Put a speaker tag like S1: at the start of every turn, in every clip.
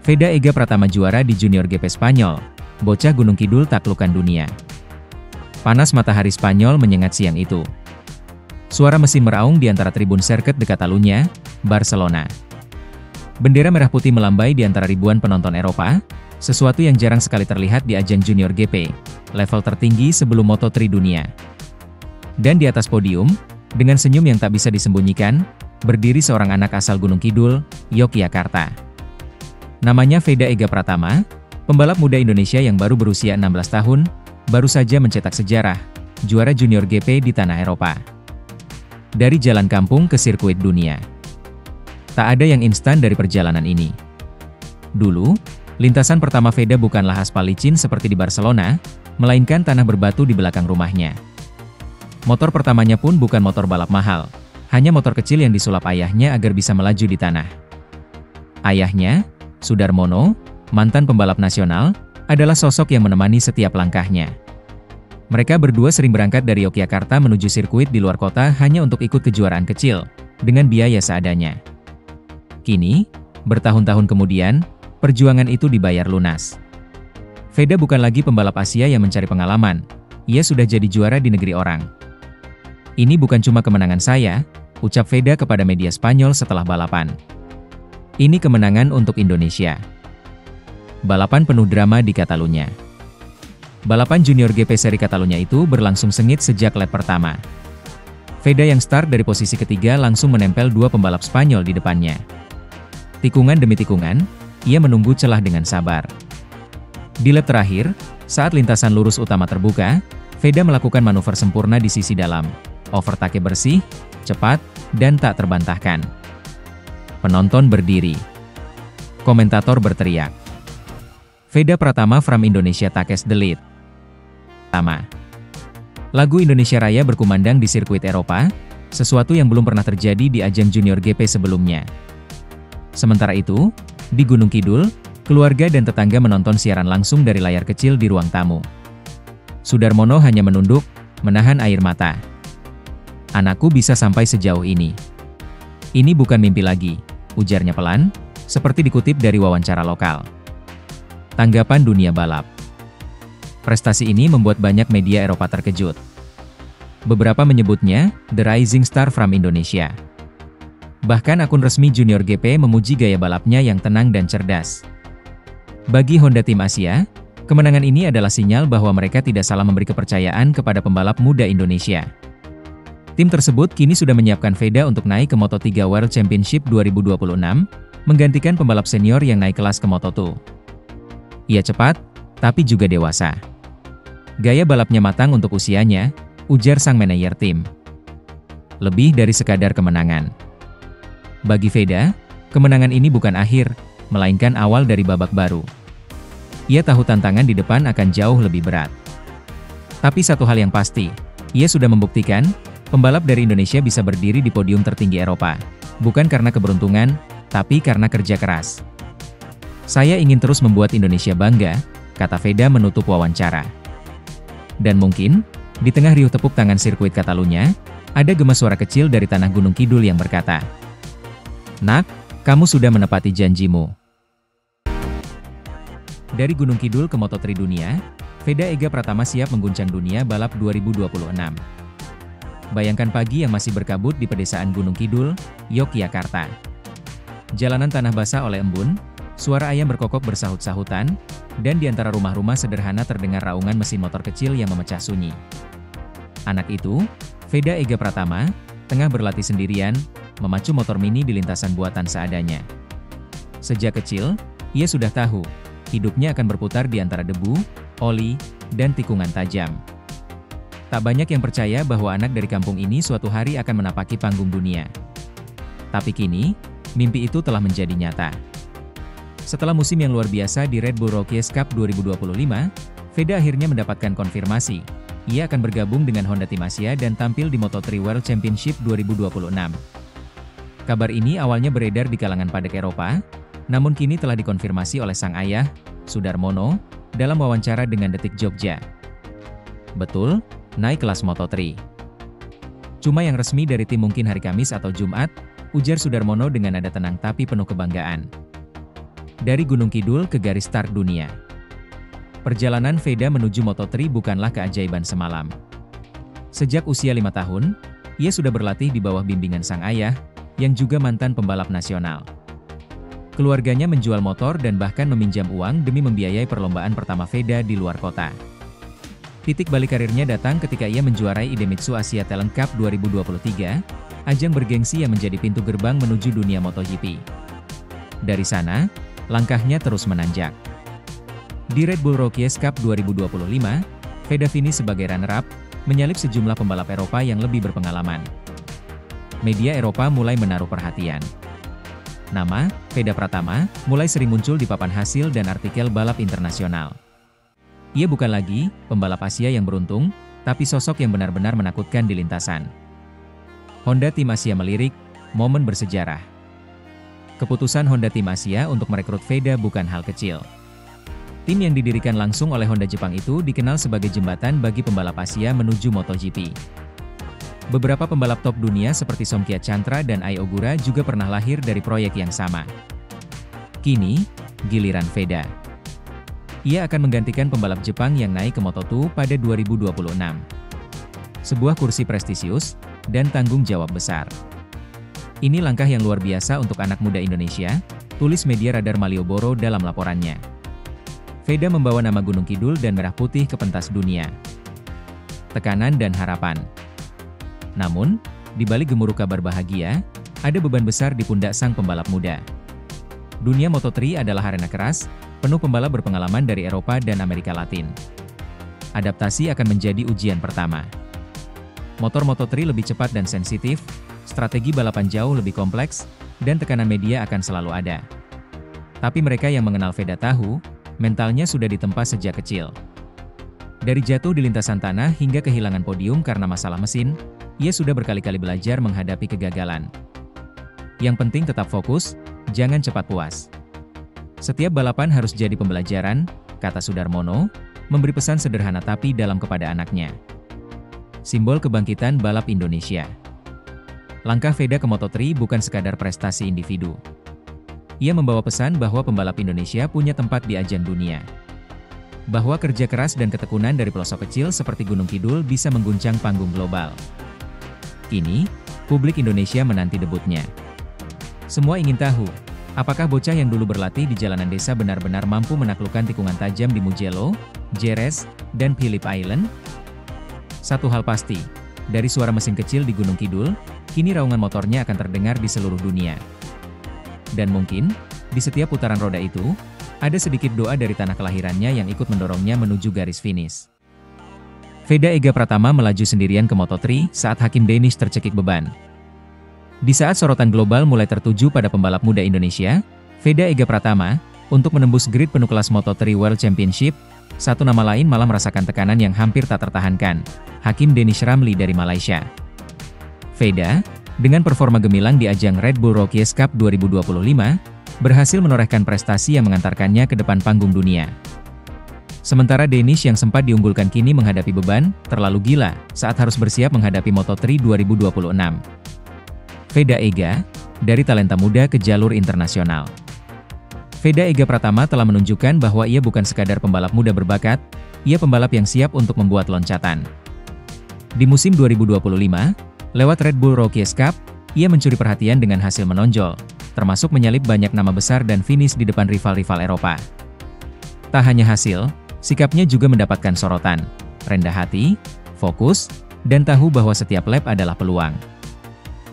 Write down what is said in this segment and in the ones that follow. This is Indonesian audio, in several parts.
S1: Veda Ega Pratama juara di Junior GP Spanyol, bocah Gunung Kidul taklukkan dunia. Panas matahari Spanyol menyengat siang itu. Suara mesin meraung di antara tribun Circuit de Catalunya, Barcelona. Bendera merah putih melambai di antara ribuan penonton Eropa, sesuatu yang jarang sekali terlihat di ajang Junior GP, level tertinggi sebelum Moto3 dunia. Dan di atas podium, dengan senyum yang tak bisa disembunyikan, berdiri seorang anak asal Gunung Kidul, Yogyakarta. Namanya Veda Ega Pratama, pembalap muda Indonesia yang baru berusia 16 tahun, baru saja mencetak sejarah, juara Junior GP di tanah Eropa. Dari jalan kampung ke sirkuit dunia. Tak ada yang instan dari perjalanan ini. Dulu, lintasan pertama Veda bukanlah aspal licin seperti di Barcelona, melainkan tanah berbatu di belakang rumahnya. Motor pertamanya pun bukan motor balap mahal, hanya motor kecil yang disulap ayahnya agar bisa melaju di tanah. Ayahnya, Sudarmono, mantan pembalap nasional, adalah sosok yang menemani setiap langkahnya. Mereka berdua sering berangkat dari Yogyakarta menuju sirkuit di luar kota hanya untuk ikut kejuaraan kecil, dengan biaya seadanya. Kini, bertahun-tahun kemudian, perjuangan itu dibayar lunas. Veda bukan lagi pembalap Asia yang mencari pengalaman, ia sudah jadi juara di negeri orang. Ini bukan cuma kemenangan saya, ucap Veda kepada media Spanyol setelah balapan. Ini kemenangan untuk Indonesia. Balapan penuh drama di Catalunya. Balapan Junior GP seri Catalunya itu berlangsung sengit sejak lap pertama. Veda yang start dari posisi ketiga langsung menempel dua pembalap Spanyol di depannya. Tikungan demi tikungan, ia menunggu celah dengan sabar. Di lap terakhir, saat lintasan lurus utama terbuka, Veda melakukan manuver sempurna di sisi dalam. Overtake bersih, cepat, dan tak terbantahkan. Penonton berdiri. Komentator berteriak. Veda Pratama from Indonesia takes the lead. Pertama. Lagu Indonesia Raya berkumandang di sirkuit Eropa, sesuatu yang belum pernah terjadi di ajang Junior GP sebelumnya. Sementara itu, di Gunung Kidul, keluarga dan tetangga menonton siaran langsung dari layar kecil di ruang tamu. Sudarmono hanya menunduk, menahan air mata. Anakku bisa sampai sejauh ini. Ini bukan mimpi lagi, ujarnya pelan, seperti dikutip dari wawancara lokal. Tanggapan dunia balap. Prestasi ini membuat banyak media Eropa terkejut. Beberapa menyebutnya, The Rising Star from Indonesia. Bahkan akun resmi Junior GP memuji gaya balapnya yang tenang dan cerdas. Bagi Honda Tim Asia, kemenangan ini adalah sinyal bahwa mereka tidak salah memberi kepercayaan kepada pembalap muda Indonesia. Tim tersebut kini sudah menyiapkan Veda untuk naik ke Moto3 World Championship 2026, menggantikan pembalap senior yang naik kelas ke Moto2. Ia cepat, tapi juga dewasa. Gaya balapnya matang untuk usianya, ujar sang manajer tim. Lebih dari sekadar kemenangan. Bagi Veda, kemenangan ini bukan akhir, melainkan awal dari babak baru. Ia tahu tantangan di depan akan jauh lebih berat. Tapi satu hal yang pasti, ia sudah membuktikan, pembalap dari Indonesia bisa berdiri di podium tertinggi Eropa, bukan karena keberuntungan, tapi karena kerja keras. Saya ingin terus membuat Indonesia bangga, kata Veda menutup wawancara. Dan mungkin, di tengah riuh tepuk tangan sirkuit Catalunya, ada gema suara kecil dari tanah Gunung Kidul yang berkata, "Nak, kamu sudah menepati janjimu." Dari Gunung Kidul ke Moto3 dunia, Veda Ega Pratama siap mengguncang dunia balap 2026. Bayangkan pagi yang masih berkabut di pedesaan Gunung Kidul, Yogyakarta. Jalanan tanah basah oleh embun, suara ayam berkokok bersahut-sahutan, dan di antara rumah-rumah sederhana terdengar raungan mesin motor kecil yang memecah sunyi. Anak itu, Veda Ega Pratama, tengah berlatih sendirian, memacu motor mini di lintasan buatan seadanya. Sejak kecil, ia sudah tahu, hidupnya akan berputar di antara debu, oli, dan tikungan tajam. Tak banyak yang percaya bahwa anak dari kampung ini suatu hari akan menapaki panggung dunia. Tapi kini, mimpi itu telah menjadi nyata. Setelah musim yang luar biasa di Red Bull Rookies Cup 2025, Veda akhirnya mendapatkan konfirmasi. Ia akan bergabung dengan Honda Tim Asia dan tampil di Moto3 World Championship 2026. Kabar ini awalnya beredar di kalangan padek Eropa, namun kini telah dikonfirmasi oleh sang ayah, Sudarmono, dalam wawancara dengan Detik Jogja. Betul, naik kelas Moto3. Cuma yang resmi dari tim mungkin hari Kamis atau Jumat, ujar Sudarmono dengan nada tenang tapi penuh kebanggaan. Dari Gunung Kidul ke garis start dunia. Perjalanan Veda menuju Moto3 bukanlah keajaiban semalam. Sejak usia 5 tahun, ia sudah berlatih di bawah bimbingan sang ayah, yang juga mantan pembalap nasional. Keluarganya menjual motor dan bahkan meminjam uang demi membiayai perlombaan pertama Veda di luar kota. Titik balik karirnya datang ketika ia menjuarai Idemitsu Asia Talent Cup 2023, ajang bergengsi yang menjadi pintu gerbang menuju dunia MotoGP. Dari sana, langkahnya terus menanjak. Di Red Bull Rookies Cup 2025, Veda finish sebagai runner-up, menyalip sejumlah pembalap Eropa yang lebih berpengalaman. Media Eropa mulai menaruh perhatian. Nama, Veda Pratama, mulai sering muncul di papan hasil dan artikel balap internasional. Ia bukan lagi pembalap Asia yang beruntung, tapi sosok yang benar-benar menakutkan di lintasan. Honda Tim Asia melirik, momen bersejarah. Keputusan Honda Tim Asia untuk merekrut Veda bukan hal kecil. Tim yang didirikan langsung oleh Honda Jepang itu dikenal sebagai jembatan bagi pembalap Asia menuju MotoGP. Beberapa pembalap top dunia seperti Somkia Chantra dan Ai Ogura juga pernah lahir dari proyek yang sama. Kini, giliran Veda. Ia akan menggantikan pembalap Jepang yang naik ke Moto2 pada 2026. Sebuah kursi prestisius, dan tanggung jawab besar. Ini langkah yang luar biasa untuk anak muda Indonesia, tulis media Radar Malioboro dalam laporannya. Veda membawa nama Gunung Kidul dan Merah Putih ke pentas dunia. Tekanan dan harapan. Namun, di balik gemuruh kabar bahagia, ada beban besar di pundak sang pembalap muda. Dunia Moto3 adalah arena keras, penuh pembalap berpengalaman dari Eropa dan Amerika Latin. Adaptasi akan menjadi ujian pertama. Motor Moto3 lebih cepat dan sensitif, strategi balapan jauh lebih kompleks, dan tekanan media akan selalu ada. Tapi mereka yang mengenal Veda tahu, mentalnya sudah ditempa sejak kecil. Dari jatuh di lintasan tanah hingga kehilangan podium karena masalah mesin, ia sudah berkali-kali belajar menghadapi kegagalan. Yang penting tetap fokus, jangan cepat puas. Setiap balapan harus jadi pembelajaran, kata Sudarmono, memberi pesan sederhana tapi dalam kepada anaknya. Simbol kebangkitan balap Indonesia. Langkah Veda ke Moto3 bukan sekadar prestasi individu. Ia membawa pesan bahwa pembalap Indonesia punya tempat di ajang dunia. Bahwa kerja keras dan ketekunan dari pelosok kecil seperti Gunung Kidul bisa mengguncang panggung global. Kini, publik Indonesia menanti debutnya. Semua ingin tahu, apakah bocah yang dulu berlatih di jalanan desa benar-benar mampu menaklukkan tikungan tajam di Mugello, Jerez, dan Phillip Island? Satu hal pasti, dari suara mesin kecil di Gunung Kidul, kini raungan motornya akan terdengar di seluruh dunia. Dan mungkin, di setiap putaran roda itu, ada sedikit doa dari tanah kelahirannya yang ikut mendorongnya menuju garis finish. Veda Ega Pratama melaju sendirian ke Moto3 saat Hakim Danish tercekik beban. Di saat sorotan global mulai tertuju pada pembalap muda Indonesia, Veda Ega Pratama, untuk menembus grid penuh kelas Moto3 World Championship, satu nama lain malah merasakan tekanan yang hampir tak tertahankan, Hakim Danish Ramli dari Malaysia. Veda, dengan performa gemilang di ajang Red Bull Rookies Cup 2025, berhasil menorehkan prestasi yang mengantarkannya ke depan panggung dunia. Sementara Danish yang sempat diunggulkan kini menghadapi beban terlalu gila saat harus bersiap menghadapi Moto3 2026. Veda Ega, dari talenta muda ke jalur internasional. Veda Ega Pratama telah menunjukkan bahwa ia bukan sekadar pembalap muda berbakat, ia pembalap yang siap untuk membuat loncatan. Di musim 2025, lewat Red Bull Rookies Cup, ia mencuri perhatian dengan hasil menonjol, termasuk menyalip banyak nama besar dan finish di depan rival-rival Eropa. Tak hanya hasil, sikapnya juga mendapatkan sorotan, rendah hati, fokus, dan tahu bahwa setiap lap adalah peluang.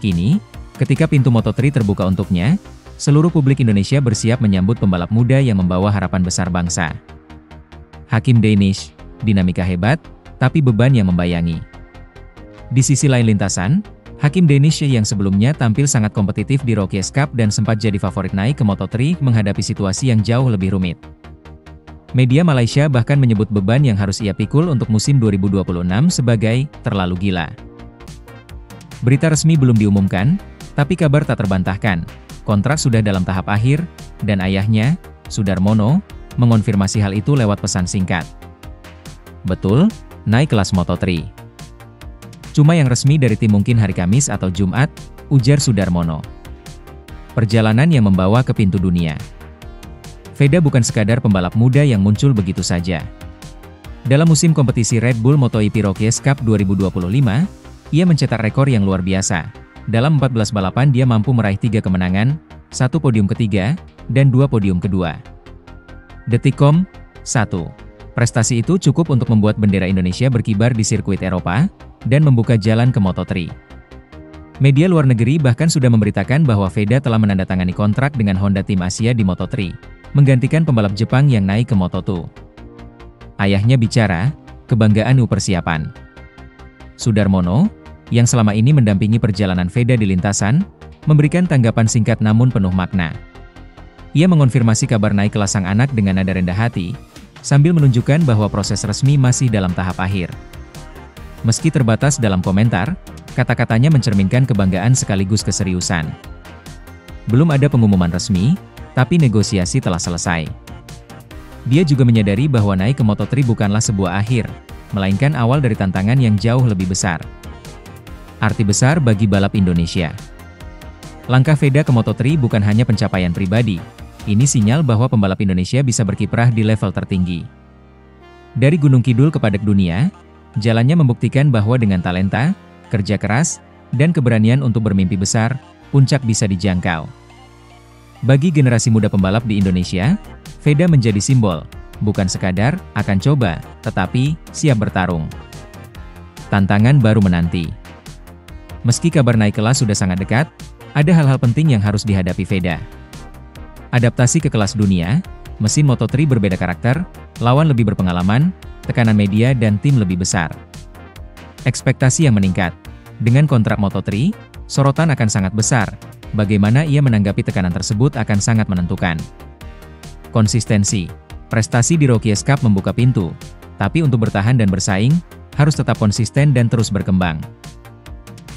S1: Kini, ketika pintu Moto3 terbuka untuknya, seluruh publik Indonesia bersiap menyambut pembalap muda yang membawa harapan besar bangsa. Hakim Danish, dinamika hebat, tapi beban yang membayangi. Di sisi lain lintasan, Hakim Danish yang sebelumnya tampil sangat kompetitif di Rookies Cup dan sempat jadi favorit naik ke Moto3 menghadapi situasi yang jauh lebih rumit. Media Malaysia bahkan menyebut beban yang harus ia pikul untuk musim 2026 sebagai terlalu gila. Berita resmi belum diumumkan, tapi kabar tak terbantahkan. Kontrak sudah dalam tahap akhir, dan ayahnya, Sudarmono, mengonfirmasi hal itu lewat pesan singkat. Betul, naik kelas Moto3. Cuma yang resmi dari tim mungkin hari Kamis atau Jumat, ujar Sudarmono. Perjalanan yang membawa ke pintu dunia. Veda bukan sekadar pembalap muda yang muncul begitu saja. Dalam musim kompetisi Red Bull MotoGP Rookies Cup 2025, ia mencetak rekor yang luar biasa. Dalam 14 balapan dia mampu meraih 3 kemenangan, 1 podium ketiga, dan 2 podium kedua. Detikcom, 1. Prestasi itu cukup untuk membuat bendera Indonesia berkibar di sirkuit Eropa, dan membuka jalan ke Moto3. Media luar negeri bahkan sudah memberitakan bahwa Veda telah menandatangani kontrak dengan Honda Tim Asia di Moto3, menggantikan pembalap Jepang yang naik ke Moto2. Ayahnya bicara, kebanggaan persiapan. Sudarmono, yang selama ini mendampingi perjalanan Veda di lintasan, memberikan tanggapan singkat namun penuh makna. Ia mengonfirmasi kabar naik kelas sang anak dengan nada rendah hati, sambil menunjukkan bahwa proses resmi masih dalam tahap akhir. Meski terbatas dalam komentar, kata-katanya mencerminkan kebanggaan sekaligus keseriusan. Belum ada pengumuman resmi, tapi negosiasi telah selesai. Dia juga menyadari bahwa naik ke Moto3 bukanlah sebuah akhir, melainkan awal dari tantangan yang jauh lebih besar. Arti besar bagi balap Indonesia. Langkah Veda ke Moto3 bukan hanya pencapaian pribadi, ini sinyal bahwa pembalap Indonesia bisa berkiprah di level tertinggi. Dari gunung kidul ke padang dunia, jalannya membuktikan bahwa dengan talenta, kerja keras, dan keberanian untuk bermimpi besar, puncak bisa dijangkau. Bagi generasi muda pembalap di Indonesia, Veda menjadi simbol, bukan sekadar akan coba, tetapi siap bertarung. Tantangan baru menanti. Meski kabar naik kelas sudah sangat dekat, ada hal-hal penting yang harus dihadapi Veda. Adaptasi ke kelas dunia, mesin Moto3 berbeda karakter, lawan lebih berpengalaman, tekanan media dan tim lebih besar. Ekspektasi yang meningkat. Dengan kontrak Moto3, sorotan akan sangat besar. Bagaimana ia menanggapi tekanan tersebut akan sangat menentukan. Konsistensi. Prestasi di Rookies Cup membuka pintu, tapi untuk bertahan dan bersaing, harus tetap konsisten dan terus berkembang.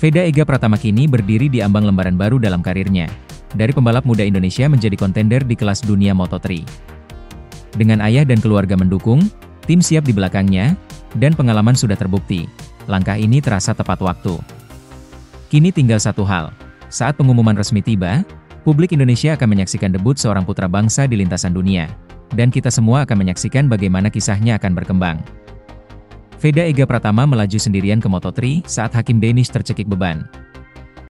S1: Veda Ega Pratama kini berdiri di ambang lembaran baru dalam karirnya. Dari pembalap muda Indonesia menjadi kontender di kelas dunia Moto3. Dengan ayah dan keluarga mendukung, tim siap di belakangnya, dan pengalaman sudah terbukti. Langkah ini terasa tepat waktu. Kini tinggal satu hal. Saat pengumuman resmi tiba, publik Indonesia akan menyaksikan debut seorang putra bangsa di lintasan dunia. Dan kita semua akan menyaksikan bagaimana kisahnya akan berkembang. Veda Ega Pratama melaju sendirian ke Moto3 saat Hakim Danish tercekik beban.